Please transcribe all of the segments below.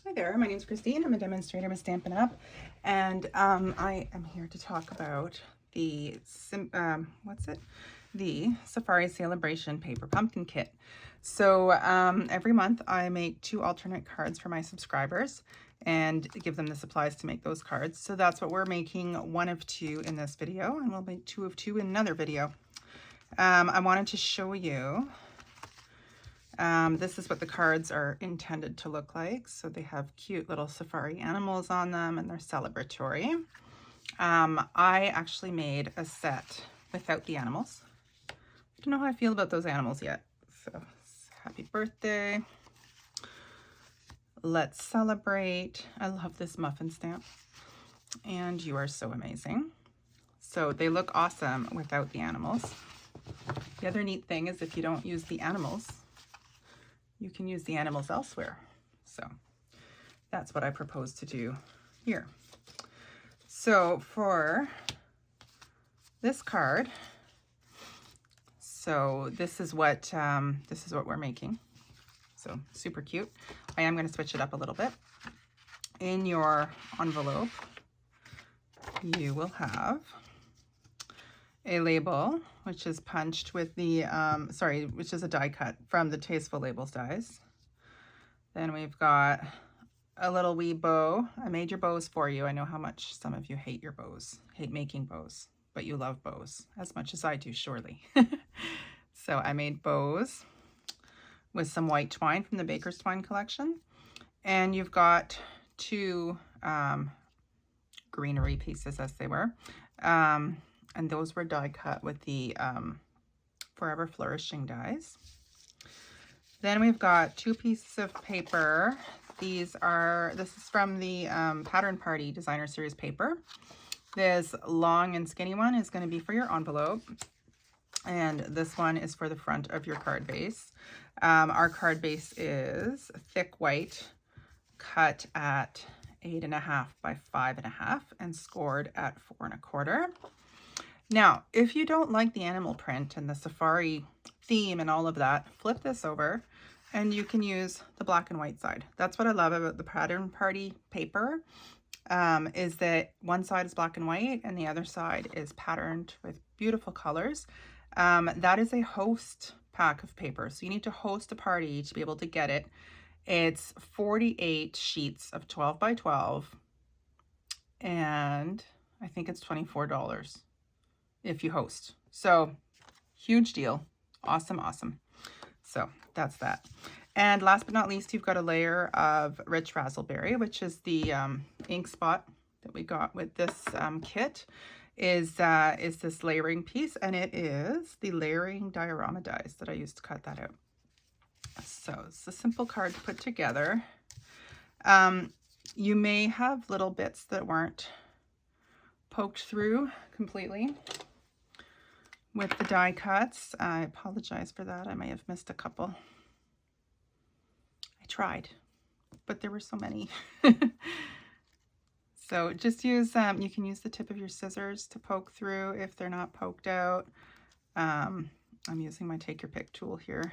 Hi there, my name is Christine. I'm a demonstrator with Stampin' Up, and I am here to talk about the the Safari Celebration Paper Pumpkin Kit. So every month I make 2 alternate cards for my subscribers and give them the supplies to make those cards. So that's what we're making, 1 of 2 in this video, and we'll make 2 of 2 in another video. I wanted to show you. This is what the cards are intended to look like. So they have cute little safari animals on them and they're celebratory. I actually made a set without the animals. I don't know how I feel about those animals yet. So happy birthday. Let's celebrate. I love this muffin stamp. And you are so amazing. So they look awesome without the animals. The other neat thing is if you don't use the animals, you can use the animals elsewhere. So that's what I propose to do here. So for this card, so this is what we're making. So super cute. I am going to switch it up a little bit. In your envelope, you will have a label, which is punched with the, which is a die cut from the Tasteful Labels dies. Then we've got a little wee bow. I made your bows for you. I know how much some of you hate your bows, hate making bows, but you love bows as much as I do, surely. So I made bows with some white twine from the Baker's Twine collection. And you've got 2 greenery pieces, as they were. And those were die cut with the Forever Flourishing dies. Then we've got 2 pieces of paper. This is from the Pattern Party Designer Series paper. This long and skinny one is going to be for your envelope. And this one is for the front of your card base. Our card base is thick white, cut at 8.5 by 5.5 and scored at 4 1/4. Now, if you don't like the animal print and the safari theme and all of that, flip this over and you can use the black and white side. That's what I love about the Pattern Party paper, is that one side is black and white and the other side is patterned with beautiful colors. That is a host pack of paper. So you need to host a party to be able to get it. It's 48 sheets of 12 by 12 and I think it's $24. If you host. So huge deal. Awesome, awesome. So that's that. And last but not least, you've got a layer of Rich Razzleberry, which is the ink spot that we got with this kit, is this layering piece, and it is the layering diorama dies that I used to cut that out. So it's a simple card to put together. You may have little bits that weren't poked through completely with the die cuts. I apologize for that. I may have missed a couple. I tried, but there were so many. So just use, you can use the tip of your scissors to poke through if they're not poked out. I'm using my take your pick tool here.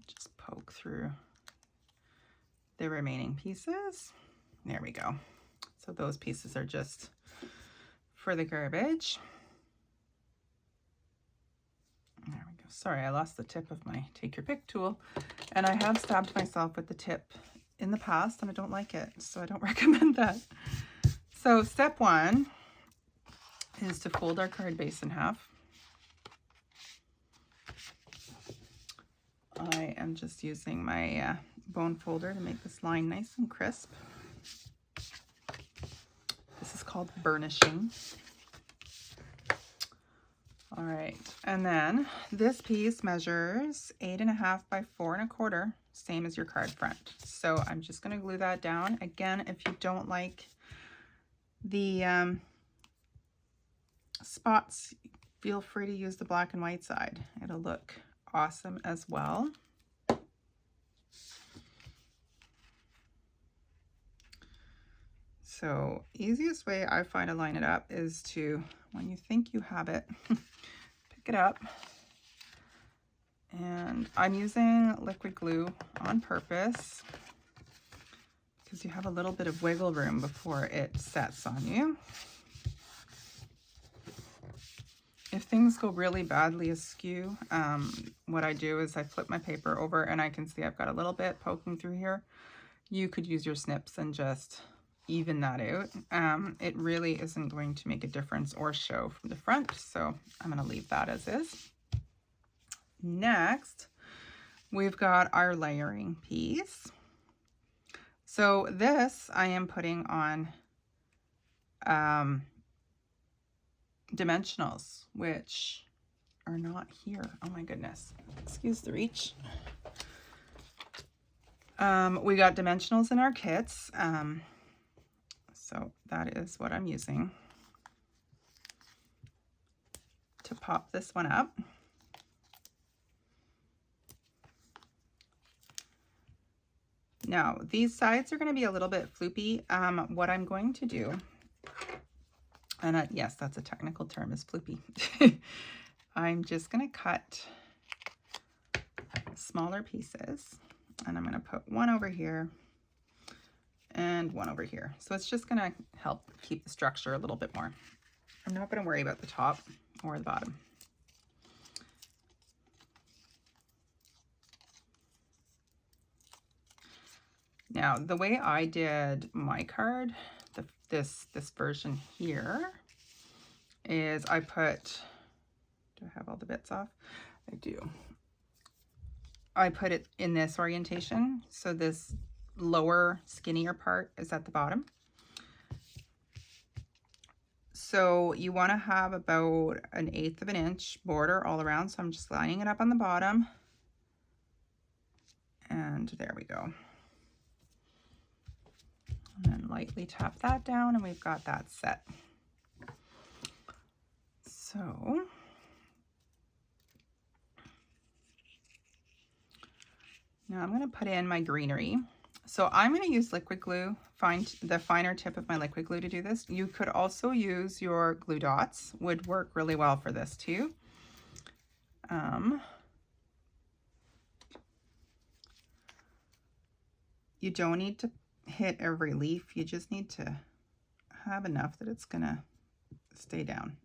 Just poke through the remaining pieces. There we go. So those pieces are just for the garbage. There we go. Sorry, I lost the tip of my take your pick tool, and I have stabbed myself with the tip in the past and I don't like it, so I don't recommend that. So step 1 is to fold our card base in half. I am just using my bone folder to make this line nice and crisp. This is called burnishing. All right, and then this piece measures 8.5 by 4 1/4, same as your card front. So I'm just going to glue that down. Again, if you don't like the spots, feel free to use the black and white side. It'll look awesome as well. So easiest way I find to line it up is to, when you think you have it, pick it up And I'm using liquid glue on purpose because you have a little bit of wiggle room before it sets on you. If things go really badly askew, what I do is I flip my paper over and I can see I've got a little bit poking through here. You could use your snips and just even that out. It really isn't going to make a difference or show from the front, so I'm going to leave that as is. Next, we've got our layering piece. So this I am putting on dimensionals, which are not here. Oh my goodness. Excuse the reach. We got dimensionals in our kits. So that is what I'm using to pop this one up. Now, these sides are going to be a little bit floopy. What I'm going to do, and yes, that's a technical term, is floopy. I'm just going to cut smaller pieces, and I'm going to put one over here and one over here. So it's just going to help keep the structure a little bit more. I'm not going to worry about the top or the bottom. Now, the way I did my card, this version here, is I put, do I have all the bits off? I do. I put it in this orientation, so this lower, skinnier part is at the bottom. So you want to have about 1/8 of an inch border all around, so I'm just lining it up on the bottom. And there we go. And then lightly tap that down, and we've got that set. So now I'm going to put in my greenery. So I'm going to use liquid glue, find the finer tip of my liquid glue to do this. You could also use your glue dots, would work really well for this too. You don't need to hit every leaf, you just need to have enough that it's going to stay down.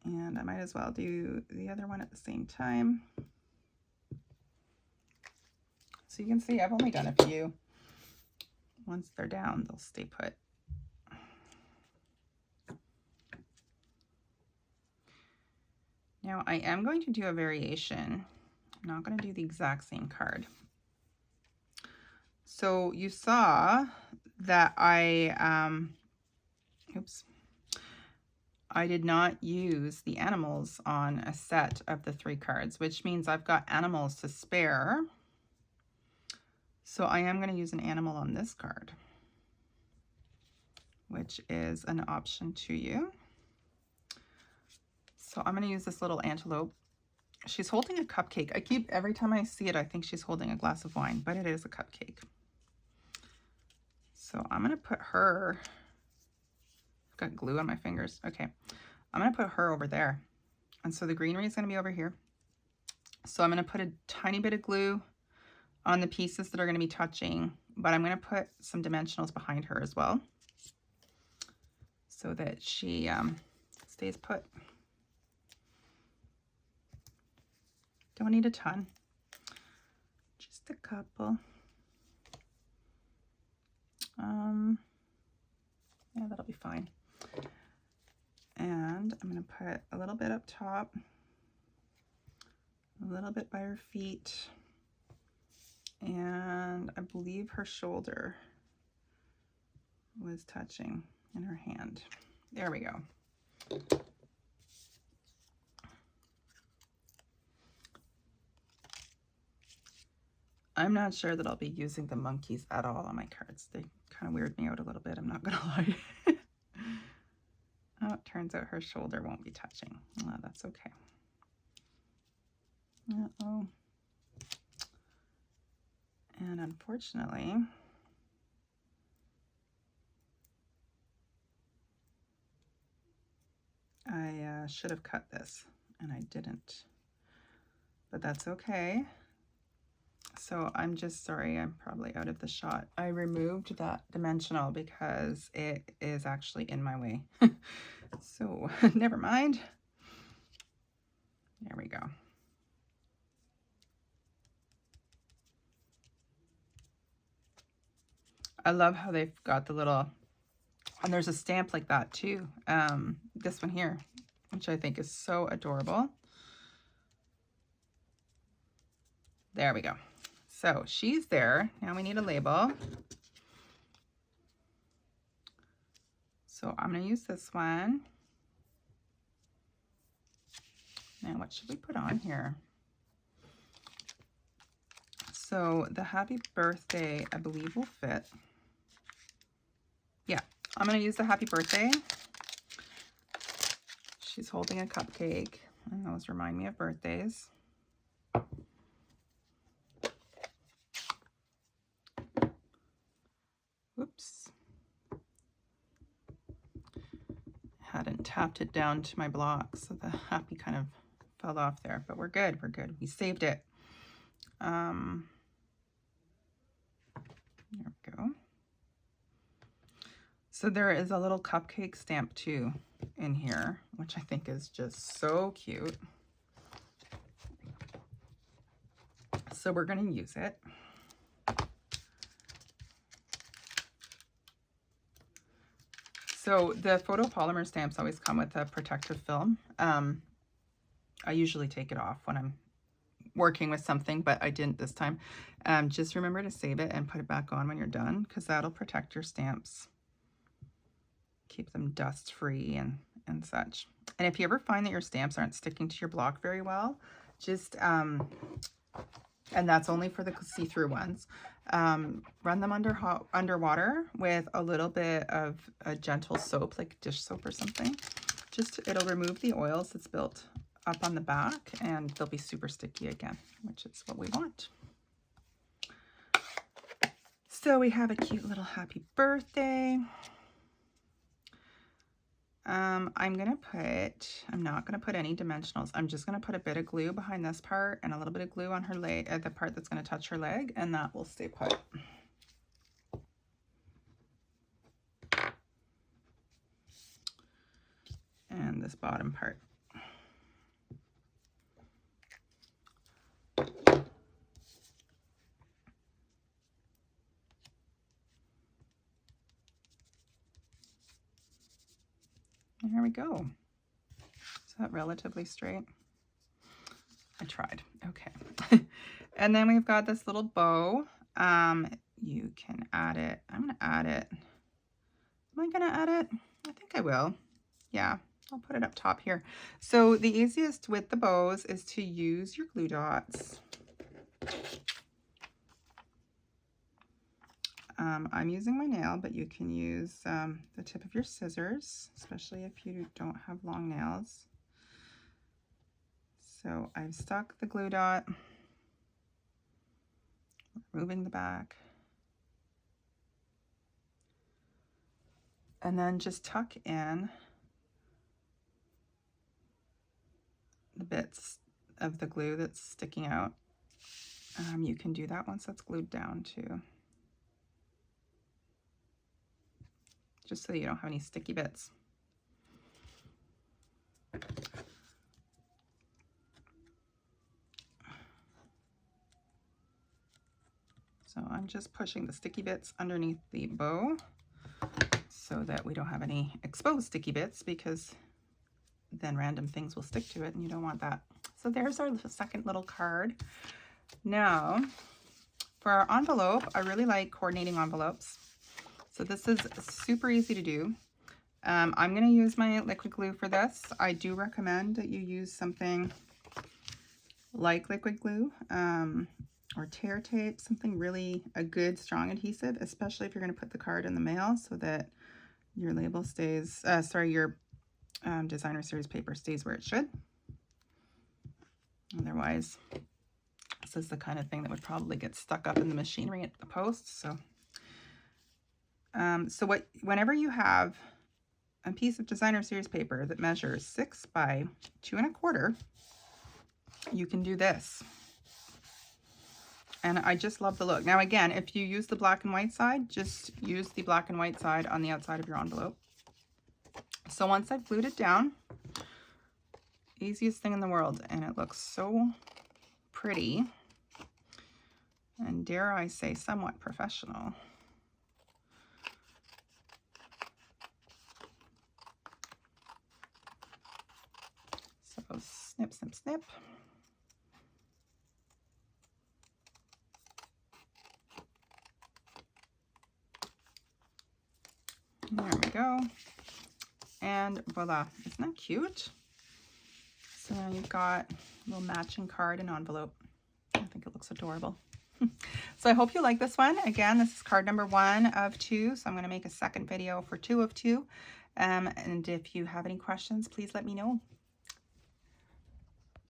And I might as well do the other one at the same time. So you can see I've only done a few. Once they're down, they'll stay put. Now I am going to do a variation. I'm not going to do the exact same card. So you saw that I did not use the animals on a set of the 3 cards, which means I've got animals to spare. So I am going to use an animal on this card, which is an option to you. So I'm going to use this little antelope. She's holding a cupcake. Every time I see it, I think she's holding a glass of wine, but it is a cupcake. So I'm going to put her, I've got glue on my fingers. Okay. I'm going to put her over there. And so the greenery is going to be over here. So I'm going to put a tiny bit of glue on the pieces that are going to be touching, but I'm going to put some dimensionals behind her as well so that she stays put. Don't need a ton, just a couple. Yeah, that'll be fine. And I'm going to put a little bit up top, a little bit by her feet, and I believe her shoulder was touching in her hand. There we go. I'm not sure that I'll be using the monkeys at all on my cards. They kind of weird me out a little bit, I'm not gonna lie. Oh, it turns out her shoulder won't be touching. Oh, that's okay. Uh-oh. And unfortunately, I should have cut this, and I didn't. but that's okay. So I'm just sorry, I'm probably out of the shot. I removed that dimensional because it is actually in my way. So never mind. There we go. I love how they've got the little, and there's a stamp like that too. This one here, which I think is so adorable. There we go. So she's there. Now we need a label. So I'm going to use this one. Now what should we put on here? So the happy birthday, I believe, will fit. Yeah, I'm going to use the happy birthday. She's holding a cupcake, and those remind me of birthdays. Oops. Hadn't tapped it down to my block, so the happy kind of fell off there, but we're good. We're good. We saved it. There we go. So there is a little cupcake stamp too in here, which I think is just so cute. So we're going to use it. So the photopolymer stamps always come with a protective film. I usually take it off when I'm working with something, but I didn't this time. Just remember to save it and put it back on when you're done, because that'll protect your stamps. Keep them dust free and such. And if you ever find that your stamps aren't sticking to your block very well, just and that's only for the see-through ones, run them underwater with a little bit of a gentle soap, like dish soap or something. Just, it'll remove the oils that's built up on the back, and they'll be super sticky again, which is what we want. So we have a cute little happy birthday. I'm not gonna put any dimensionals. I'm just gonna put a bit of glue behind this part and a little bit of glue on her leg, the part that's gonna touch her leg, and that will stay put. And this bottom part. There we go. Is that relatively straight? I tried. Okay. And then we've got this little bow. You can add it. I'm going to add it. Am I going to add it? I think I will. Yeah, I'll put it up top here. So the easiest with the bows is to use your glue dots. I'm using my nail, but you can use the tip of your scissors, especially if you don't have long nails. So I've stuck the glue dot, removing the back, and then just tuck in the bits of the glue that's sticking out. You can do that once that's glued down too, just so you don't have any sticky bits. So I'm just pushing the sticky bits underneath the bow so that we don't have any exposed sticky bits, because then random things will stick to it and you don't want that. So there's our second little card. Now for our envelope, I really like coordinating envelopes. So this is super easy to do. I'm going to use my liquid glue for this. I do recommend that you use something like liquid glue or tear tape, something really a good strong adhesive, especially if you're going to put the card in the mail, so that your label stays, your designer series paper stays where it should. Otherwise, this is the kind of thing that would probably get stuck up in the machinery at the post. So, whenever you have a piece of designer series paper that measures 6 by 2 1/4, you can do this. And I just love the look. Now again, if you use the black and white side, just use the black and white side on the outside of your envelope. So once I've glued it down, easiest thing in the world, and it looks so pretty and, dare I say, somewhat professional. So snip, snip, snip. There we go. And voila, isn't that cute? So now you've got a little matching card and envelope. I think it looks adorable. So I hope you like this one. Again, this is card number 1 of 2. So I'm going to make a second video for 2 of 2. And if you have any questions, please let me know.